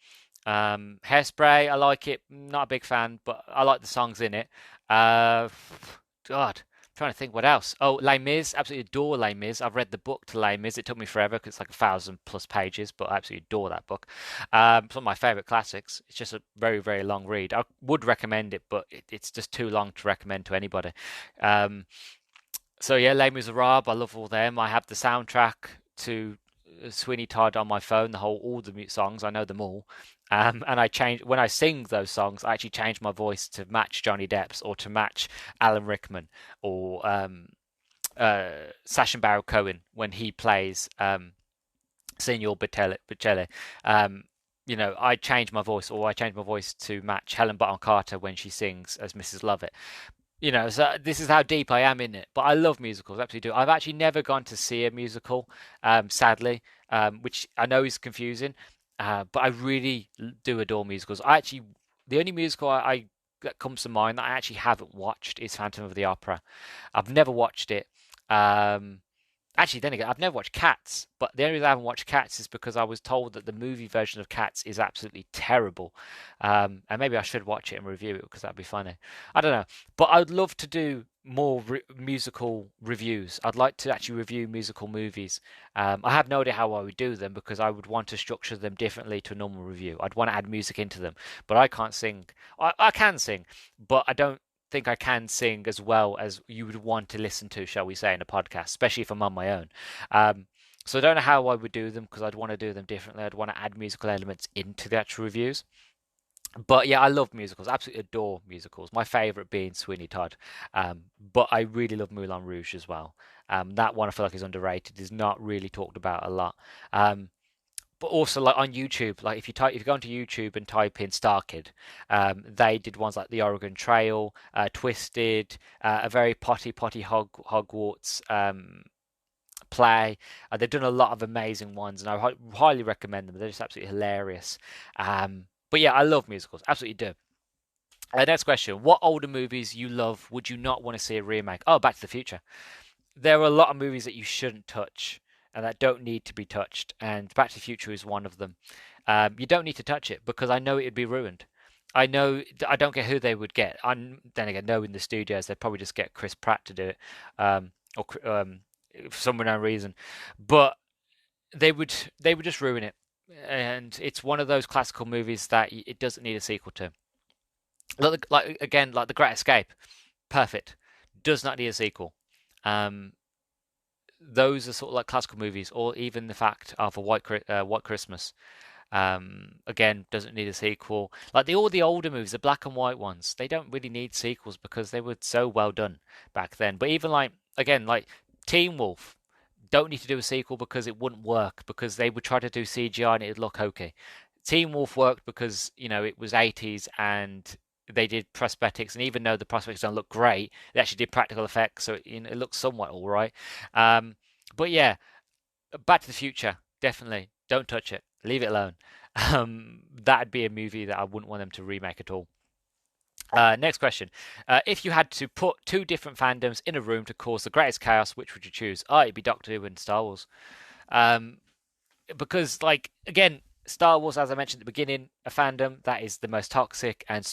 Hairspray, I like it. Not a big fan, but I like the songs in it. Uh, God, I'm trying to think what else. Oh, Les Mis, absolutely adore Les Mis. I've read the book to Les Mis. It took me forever because it's like 1,000+ pages, but I absolutely adore that book. It's one of my favourite classics. It's just a very, very long read. I would recommend it, but it's just too long to recommend to anybody. Um, so yeah, Les Miserables, I love all them. I have the soundtrack to Sweeney Todd on my phone, all the songs. I know them all. And I change when I sing those songs. I actually change my voice to match Johnny Depp's or to match Alan Rickman or Sacha Baron Cohen when he plays Signor Bocelli. I change my voice, or I change my voice to match Helen Bonham Carter when she sings as Mrs. Lovett. So this is how deep I am in it. But I love musicals, absolutely do. I've actually never gone to see a musical, sadly, which I know is confusing, but I really do adore musicals. The only musical that comes to mind that I actually haven't watched is Phantom of the Opera. I've never watched it. Actually, then again, I've never watched Cats, but the only reason I haven't watched Cats is because I was told that the movie version of Cats is absolutely terrible. And maybe I should watch it and review it because that'd be funny. I don't know. But I'd love to do more musical reviews. I'd like to actually review musical movies. I have no idea how I would do them because I would want to structure them differently to a normal review. I'd want to add music into them, but I can't sing. I can sing, but I don't think I can sing as well as you would want to listen to, shall we say, in a podcast, especially if I'm on my own. So I don't know how I would do them because I'd want to do them differently. I'd want to add musical elements into the actual reviews. But yeah, I love musicals. Absolutely adore musicals. My favorite being Sweeney Todd. But I really love Moulin Rouge as well. That one I feel like is underrated. Is not really talked about a lot. But also like on YouTube, like if you go onto YouTube and type in Star Kid, they did ones like the Oregon Trail, Twisted, a very potty Hogwarts play. They've done a lot of amazing ones, and I highly recommend them. They're just absolutely hilarious. But yeah, I love musicals, absolutely do. Next question: what older movies you love would you not want to see a remake? Oh, Back to the Future. There are a lot of movies that you shouldn't touch and that don't need to be touched, and Back to the Future is one of them. You don't need to touch it because I know it'd be ruined. I know I don't get who they would get. Then again, knowing the studios, they'd probably just get Chris Pratt to do it, for some unknown reason. But they would just ruin it, and it's one of those classical movies that it doesn't need a sequel to. Like again, like The Great Escape, perfect. Does not need a sequel. Um, those are sort of like classical movies, or even the fact of a White Christmas. Again, doesn't need a sequel. Like all the older movies, the black and white ones, they don't really need sequels because they were so well done back then. But even like again, like Teen Wolf, don't need to do a sequel because it wouldn't work because they would try to do CGI and it'd look okay. Teen Wolf worked because it was 80s and they did prosthetics, and even though the prosthetics don't look great, they actually did practical effects, so it looks somewhat all right. But yeah, Back to the Future, definitely don't touch it, leave it alone. That'd be a movie that I wouldn't want them to remake at all. Next question. If you had to put two different fandoms in a room to cause the greatest chaos, which would you choose? It'd be Doctor Who and Star Wars. Um, because like again, Star Wars, as I mentioned at the beginning, a fandom that is the most toxic, and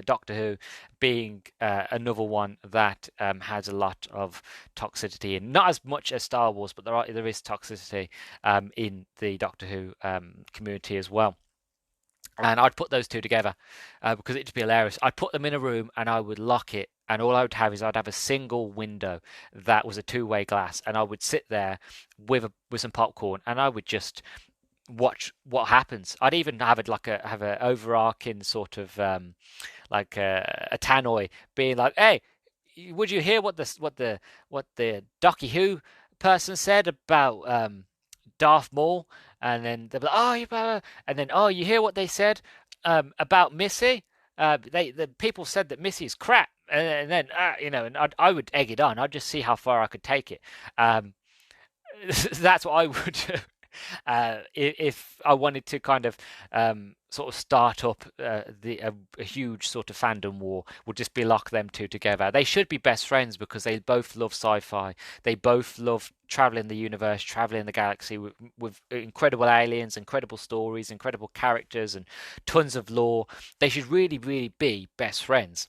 Doctor Who being another one that has a lot of toxicity, and not as much as Star Wars, but there is toxicity in the Doctor Who community as well. And I'd put those two together because it'd be hilarious. I'd put them in a room and I would lock it, and all I would have is I'd have a single window that was a two-way glass, and I would sit there with some popcorn, and I would just watch what happens. I'd even have it like have a overarching sort of like a tannoy being like, "Hey, would you hear what the Docky Who person said about Darth Maul?" And then they'll be like, "Oh, and then you hear what they said about Missy? The people said that Missy's crap." And then and I would egg it on. I'd just see how far I could take it. That's what I would do. If I wanted to kind of sort of start up a huge sort of fandom war, would just be lock them two together. They should be best friends because they both love sci-fi. They both love traveling the universe, traveling the galaxy with incredible aliens, incredible stories, incredible characters, and tons of lore. They should really, really be best friends.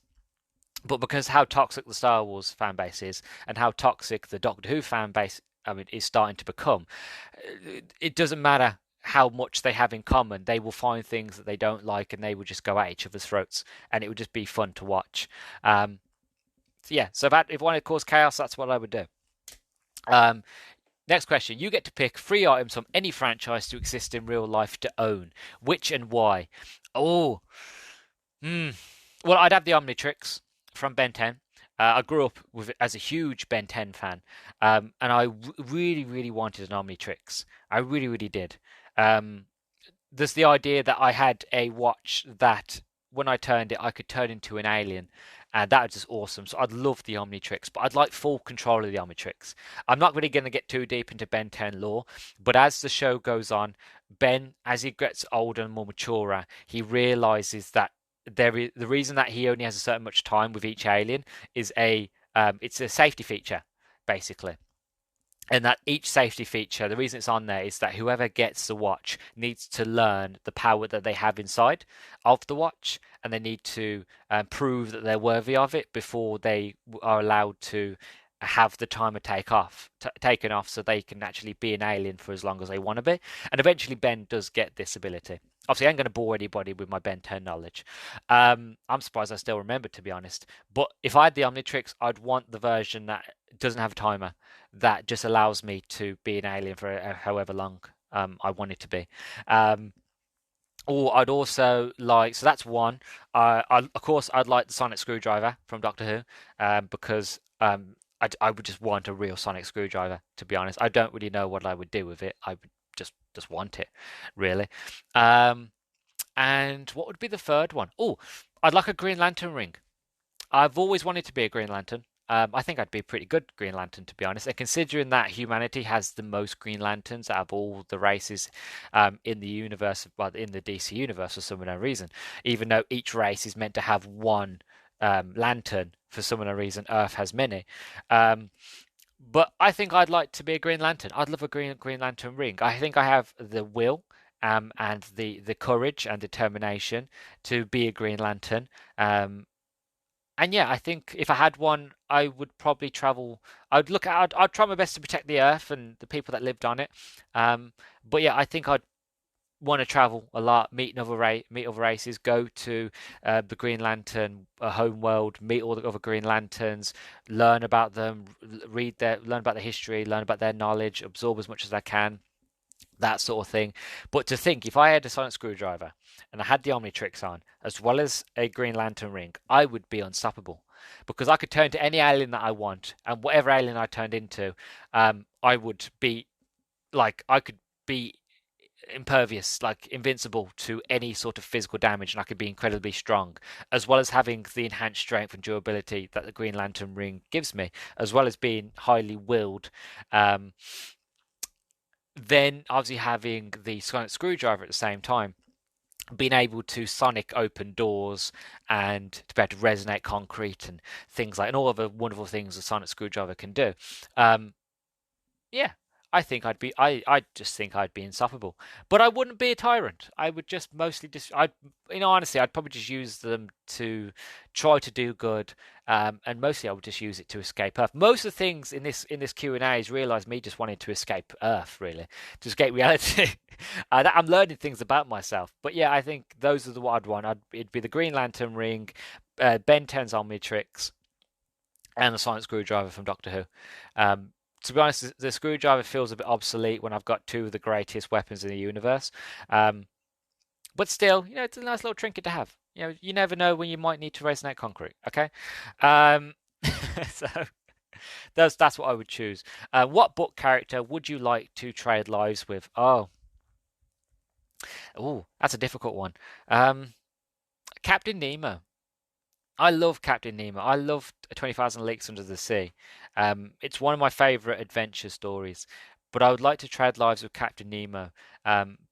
But because how toxic the Star Wars fan base is, and how toxic the Doctor Who fan base, is starting to become, it doesn't matter how much they have in common. They will find things that they don't like, and they will just go at each other's throats, and it would just be fun to watch. So that if I wanted to cause chaos, that's what I would do. Next question. You get to pick 3 items from any franchise to exist in real life to own. Which and why? Well, I'd have the Omnitrix from Ben 10. I grew up with it as a huge Ben 10 fan, and I really, really wanted an Omnitrix. I really, really did. There's the idea that I had a watch that when I turned it, I could turn into an alien, and that was just awesome. So I'd love the Omnitrix, but I'd like full control of the Omnitrix. I'm not really going to get too deep into Ben 10 lore, but as the show goes on, Ben, as he gets older and more mature, he realizes that the reason that he only has a certain much time with each alien is it's a safety feature, basically. And that each safety feature, the reason it's on there is that whoever gets the watch needs to learn the power that they have inside of the watch, and they need to prove that they're worthy of it before they are allowed to have the timer taken off, so they can actually be an alien for as long as they want to be. And eventually, Ben does get this ability. Obviously, I ain't going to bore anybody with my Ben 10 knowledge. I'm surprised I still remember, to be honest. But if I had the Omnitrix, I'd want the version that doesn't have a timer, that just allows me to be an alien for however long I want it to be. Or I'd also like, so that's one. Of course, I'd like the sonic screwdriver from Doctor Who, because I would just want a real sonic screwdriver. To be honest, I don't really know what I would do with it. I would just want it, really. Um, and what would be the third one? Oh, I'd like a Green Lantern ring. I've always wanted to be a Green Lantern. I think I'd be a pretty good Green Lantern, to be honest. And considering that humanity has the most Green Lanterns out of all the races in the universe, well, in the DC universe for some unknown reason, even though each race is meant to have one lantern, for some unknown reason, Earth has many. Um, but I think I'd like to be a Green Lantern. I'd love a Green Lantern ring. I think I have the will and the courage and determination to be a Green Lantern. And yeah, I think if I had one, I would probably travel. I'd try my best to protect the Earth and the people that lived on it. Um, but yeah, I think I'd want to travel a lot, meet other races, go to the Green Lantern home world, meet all the other Green Lanterns, learn about them, learn about their history, learn about their knowledge, absorb as much as I can, that sort of thing. But to think, if I had a sonic screwdriver and I had the Omnitrix on, as well as a Green Lantern ring, I would be unstoppable because I could turn to any alien that I want, and whatever alien I turned into, I would be like I could be impervious, like invincible to any sort of physical damage, and I could be incredibly strong, as well as having the enhanced strength and durability that the Green Lantern ring gives me, as well as being highly willed. Um, then obviously having the sonic screwdriver at the same time, being able to sonic open doors and to be able to resonate concrete and things like, and all of the wonderful things a sonic screwdriver can do. Um, yeah, I just think I'd be insufferable. But I wouldn't be a tyrant. I would just mostly just, honestly, I'd probably just use them to try to do good. And mostly I would just use it to escape Earth. Most of the things in this Q&A is realize me just wanting to escape Earth, really, to escape reality. I'm learning things about myself. But yeah, I think those are the what I'd want. It'd be the Green Lantern ring, Ben 10's Omnitrix, and the sonic screwdriver from Doctor Who. To be honest, the screwdriver feels a bit obsolete when I've got two of the greatest weapons in the universe. Um, but still, it's a nice little trinket to have. You never know when you might need to resonate concrete. Okay, um, so that's what I would choose. What book character would you like to trade lives with? Oh, that's a difficult one. Um, Captain Nemo. I love Captain Nemo. I love 20,000 Leagues Under the Sea. It's one of my favorite adventure stories. But I would like to trade lives with Captain Nemo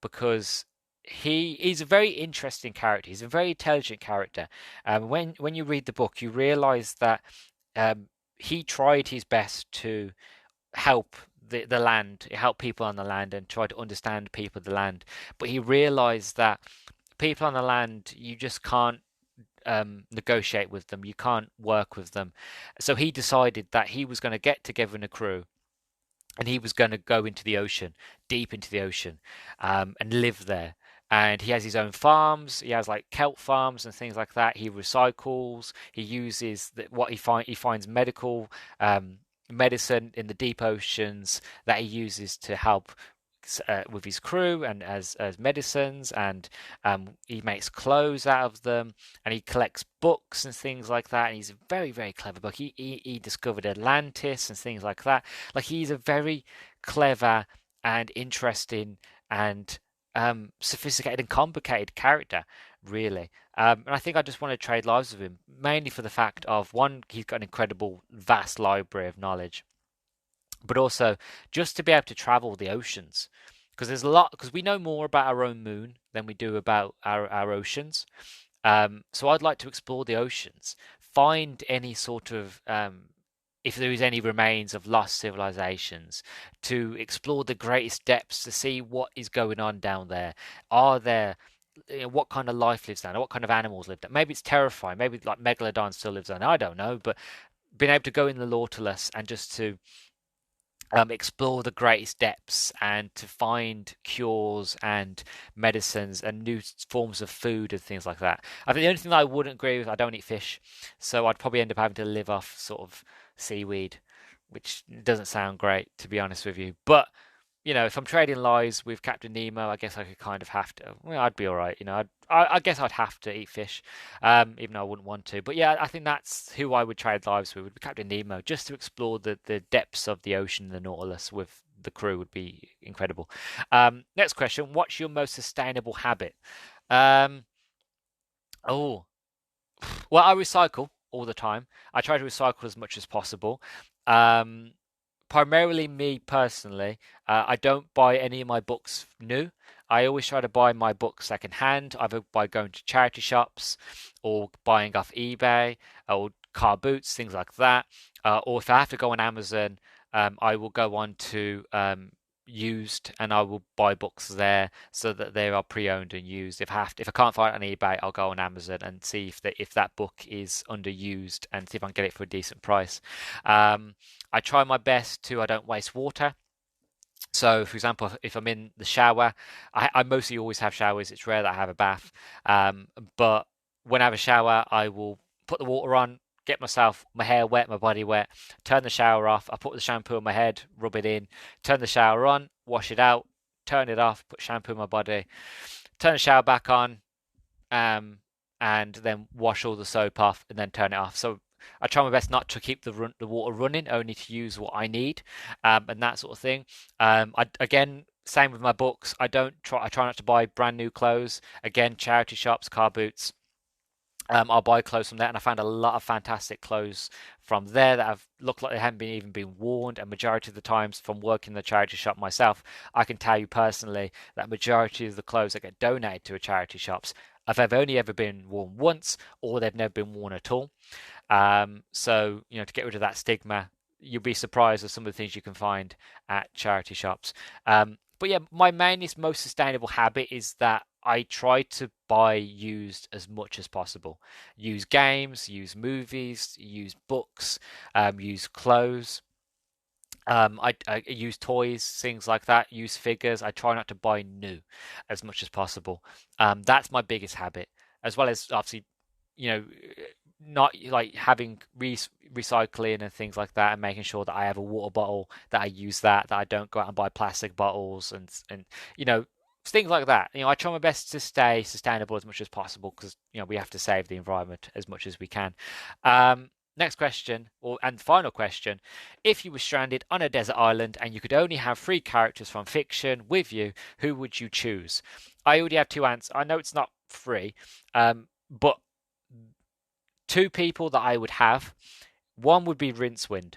because he's a very interesting character. He's a very intelligent character. When you read the book, you realize that he tried his best to help the land, help people on the land, and try to understand people of the land. But he realized that people on the land, you just can't negotiate with them. You can't work with them. So he decided that he was going to get together in a crew and he was going to go into the ocean, deep into the ocean, and live there. And he has his own farms. He has like kelp farms and things like that. He recycles. He uses what he finds medical medicine in the deep oceans that he uses to help with his crew and as medicines, and he makes clothes out of them, and he collects books and things like that. And he's a very, very clever book. He discovered Atlantis and things like that. Like, he's a very clever and interesting and sophisticated and complicated character, really. And I think I just want to trade lives with him, mainly for the fact of, one, he's got an incredible, vast library of knowledge, but also just to be able to travel the oceans, because there's a lot, because we know more about our own moon than we do about our oceans. So I'd like to explore the oceans, find any sort of if there is any remains of lost civilizations, to explore the greatest depths, to see what is going on down there. Are there, what kind of life lives down there? What kind of animals live there? Maybe it's terrifying. Maybe like Megalodon still lives down there. I don't know. But being able to go in the Nautilus and just to explore the greatest depths and to find cures and medicines and new forms of food and things like that. I think the only thing that I wouldn't agree with, I don't eat fish, so I'd probably end up having to live off sort of seaweed, which doesn't sound great, to be honest with you. But if I'm trading lives with Captain Nemo, I guess I could kind of have to. Well, I'd be all right. I guess I'd have to eat fish, even though I wouldn't want to. But yeah, I think that's who I would trade lives with, would be Captain Nemo, just to explore the depths of the ocean, the Nautilus with the crew would be incredible. Next question: what's your most sustainable habit? Um, oh, well, I recycle all the time. I try to recycle as much as possible. Um, Primarily me personally, I don't buy any of my books new. I always try to buy my books second hand, either by going to charity shops or buying off eBay or car boots, things like that. Or if I have to go on Amazon, I will go on to used and I will buy books there so that they are pre-owned and used. If I can't find it on eBay, I'll go on Amazon and see if that book is underused and see if I can get it for a decent price. I try my best to I don't waste water. So, for example, if I'm in the shower, I mostly always have showers. It's rare that I have a bath. But when I have a shower, I will put the water on, get my hair wet, my body wet, turn the shower off. I put the shampoo on my head, rub it in, turn the shower on, wash it out, turn it off, put shampoo on my body, turn the shower back on, and then wash all the soap off and then turn it off. So I try my best not to keep the water running, only to use what I need, and that sort of thing. Again, same with my books. I try not to buy brand new clothes. Again, charity shops, car boots. I'll buy clothes from there, and I found a lot of fantastic clothes from there that have looked like they haven't even been worn. And majority of the times, from working in the charity shop myself, I can tell you personally that majority of the clothes that get donated to a charity shops have only ever been worn once, or they've never been worn at all. So to get rid of that stigma, you'll be surprised at some of the things you can find at charity shops. But yeah, my most sustainable habit is that I try to buy used as much as possible. Use games, use movies, use books, use clothes. I use toys, things like that, use figures. I try not to buy new as much as possible. That's my biggest habit, as well as obviously, you know, not like having recycling and things like that, and making sure that I have a water bottle, that I use that I don't go out and buy plastic bottles and things like that. I try my best to stay sustainable as much as possible because we have to save the environment as much as we can. Next question, and final question. If you were stranded on a desert island and you could only have three characters from fiction with you, who would you choose? I already have two answers. I know it's not three, but two people that I would have. One would be Rincewind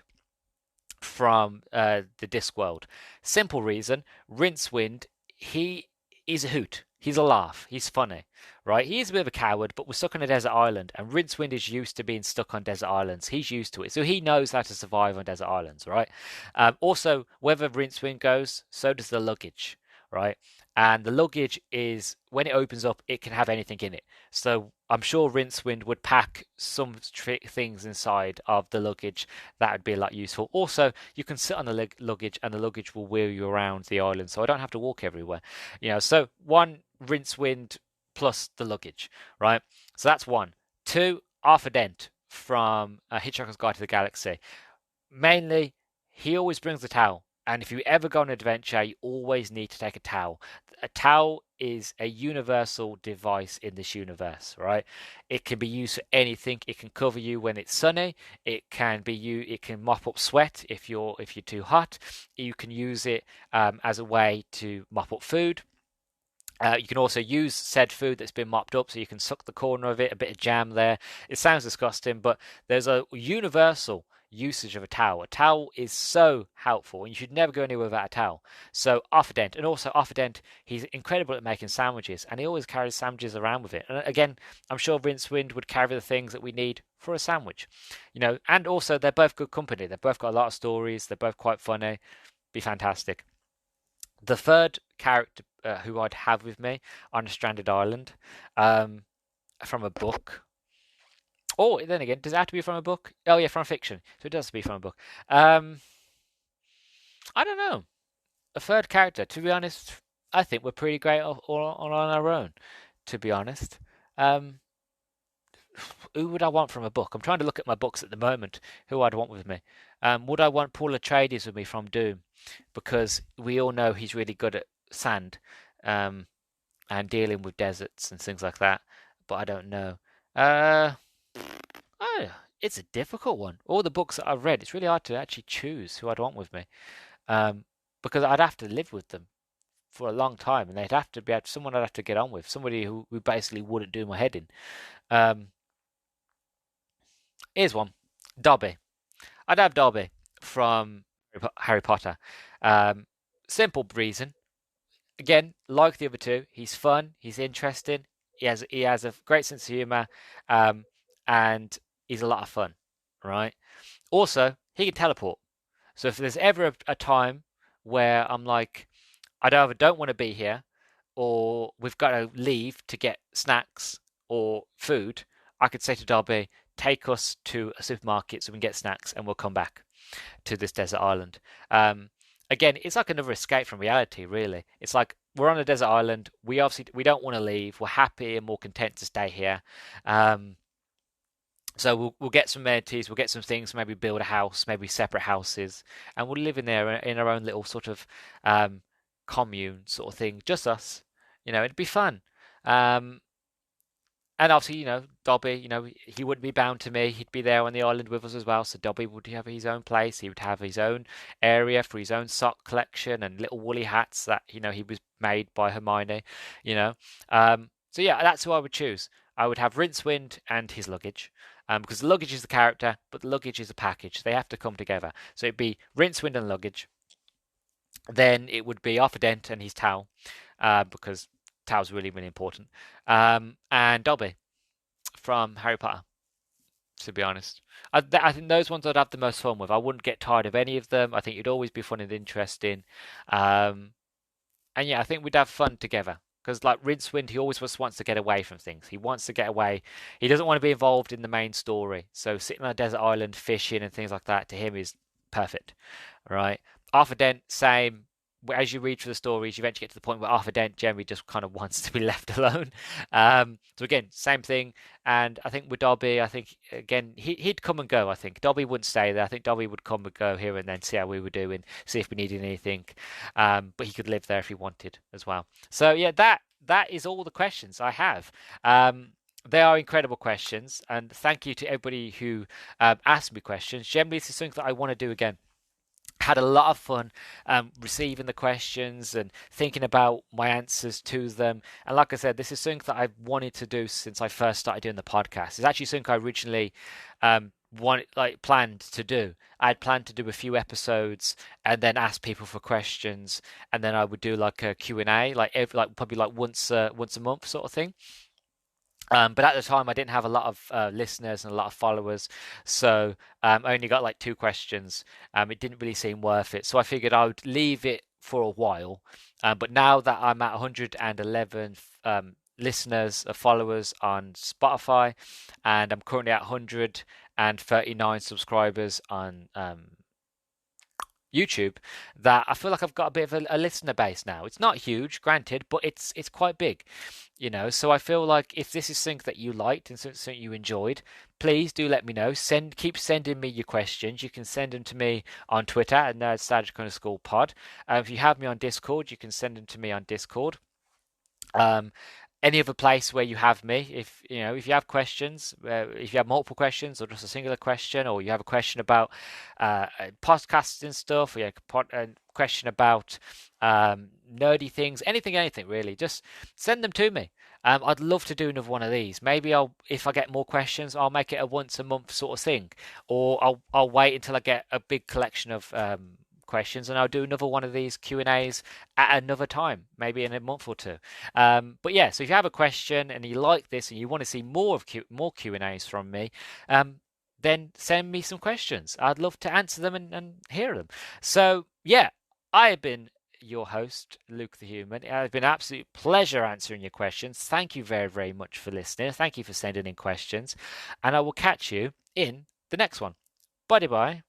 from the Discworld. Simple reason, Rincewind, he is a hoot. He's a laugh. He's funny, right? He is a bit of a coward, but we're stuck on a desert island, and Rincewind is used to being stuck on desert islands. He's used to it, so he knows how to survive on desert islands, right? Also, wherever Rincewind goes, so does the luggage, right? And the luggage is, when it opens up, it can have anything in it. So I'm sure Rincewind would pack some things inside of the luggage that would be a lot useful. Also, you can sit on the luggage and the luggage will wheel you around the island, so I don't have to walk everywhere. So one, Rincewind plus the luggage, right? So that's one. Two, Arthur Dent from Hitchhiker's Guide to the Galaxy. Mainly, he always brings a towel. And if you ever go on an adventure, you always need to take a towel. A towel is a universal device in this universe, right? It can be used for anything. It can cover you when it's sunny. It can mop up sweat if you're too hot. You can use it as a way to mop up food. You can also use said food that's been mopped up, so you can suck the corner of it, a bit of jam there. It sounds disgusting, but there's a universal usage of a towel. A towel is so helpful, and you should never go anywhere without a towel. So Arthur Dent, and also Arthur Dent, he's incredible at making sandwiches, and he always carries sandwiches around with it. And again, I'm sure Rincewind would carry the things that we need for a sandwich, and also they're both good company. They've both got a lot of stories. They're both quite funny. Be fantastic. The third character who I'd have with me on a stranded island, from a book. Or then again, does it have to be from a book? Oh yeah, from fiction. So it does have to be from a book. I don't know. A third character. To be honest, I think we're pretty great all on our own. To be honest, um, who would I want from a book? I'm trying to look at my books at the moment. Who I'd want with me? Would I want Paul Atreides with me from Doom? Because we all know he's really good at sand, and dealing with deserts and things like that. But I don't know. Uh, oh, it's a difficult one. All the books that I've read, it's really hard to actually choose who I'd want with me. Um, because I'd have to live with them for a long time, and they'd have to be someone I'd have to get on with, somebody who basically wouldn't do my head in. Um, Here's one, Dobby. I'd have Dobby from Harry Potter. Um, Simple reason. Again, like the other two, he's fun, he's interesting, he has a great sense of humor, and he's a lot of fun, right? Also, he can teleport. So if there's ever a time where I'm like, I either don't want to be here, or we've got to leave to get snacks or food, I could say to Dobby, take us to a supermarket so we can get snacks and we'll come back to this desert island. Again, it's like another escape from reality, really. It's like we're on a desert island. We don't want to leave. We're happy and more content to stay here. So we'll get some amenities, we'll get some things, maybe build a house, maybe separate houses, and we'll live in there in our own little sort of commune sort of thing, just us. It'd be fun. Um, and obviously, Dobby, he wouldn't be bound to me. He'd be there on the island with us as well. So Dobby would have his own place. He would have his own area for his own sock collection and little woolly hats that, he was made by Hermione, you know. So yeah, that's who I would choose. I would have Rincewind and his luggage. Because the luggage is the character, but the luggage is a package. They have to come together. So it'd be Rincewind and luggage. Then it would be Arthur Dent and his towel, because towel's really, really important. And Dobby from Harry Potter, to be honest. I think those ones I'd have the most fun with. I wouldn't get tired of any of them. I think it'd always be fun and interesting. And yeah, I think we'd have fun together. Because like Rincewind, he always just wants to get away from things. He wants to get away. He doesn't want to be involved in the main story. So sitting on a desert island, fishing and things like that, to him is perfect. Right? Arthur Dent, same. As you read through the stories, you eventually get to the point where Arthur Dent generally just kind of wants to be left alone. So again, same thing. And I think with Dobby, I think again he'd come and go. I think Dobby wouldn't stay there. I think Dobby would come and go here and then, see how we were doing, see if we needed anything. But he could live there if he wanted as well. So yeah, that is all the questions I have. They are incredible questions, and thank you to everybody who asked me questions. Generally, this is something that I want to do again. Had a lot of fun receiving the questions and thinking about my answers to them. And like I said, this is something that I've wanted to do since I first started doing the podcast. It's actually something I originally planned to do. I had planned to do a few episodes and then ask people for questions, and then I would do like a Q&A, probably once a month sort of thing. But at the time, I didn't have a lot of listeners and a lot of followers, so I only got like 2 questions. It didn't really seem worth it, so I figured I would leave it for a while. But now that I'm at 111 listeners or followers on Spotify, and I'm currently at 139 subscribers on YouTube, that I feel like I've got a bit of a listener base now. It's not huge, granted, but it's quite big, so I feel like if this is something that you liked and something you enjoyed, please do let me know. Keep sending me your questions. You can send them to me on Twitter at Nerdstalgic_pod. If you have me on Discord, you can send them to me on Discord. Any other place where you have me, if you have questions, if you have multiple questions or just a singular question, or you have a question about podcasting stuff, or you have a question about nerdy things, anything really, just send them to me. I'd love to do another one of these. Maybe if I get more questions, I'll make it a once a month sort of thing, or I'll wait until I get a big collection of questions, and I'll do another one of these Q&As at another time, maybe in a month or two. But yeah, so if you have a question and you like this and you want to see more Q&As from me, then send me some questions. I'd love to answer them and hear them. So yeah, I have been your host, Luke the Human. It's been an absolute pleasure answering your questions. Thank you very, very much for listening. Thank you for sending in questions. And I will catch you in the next one. Bye bye.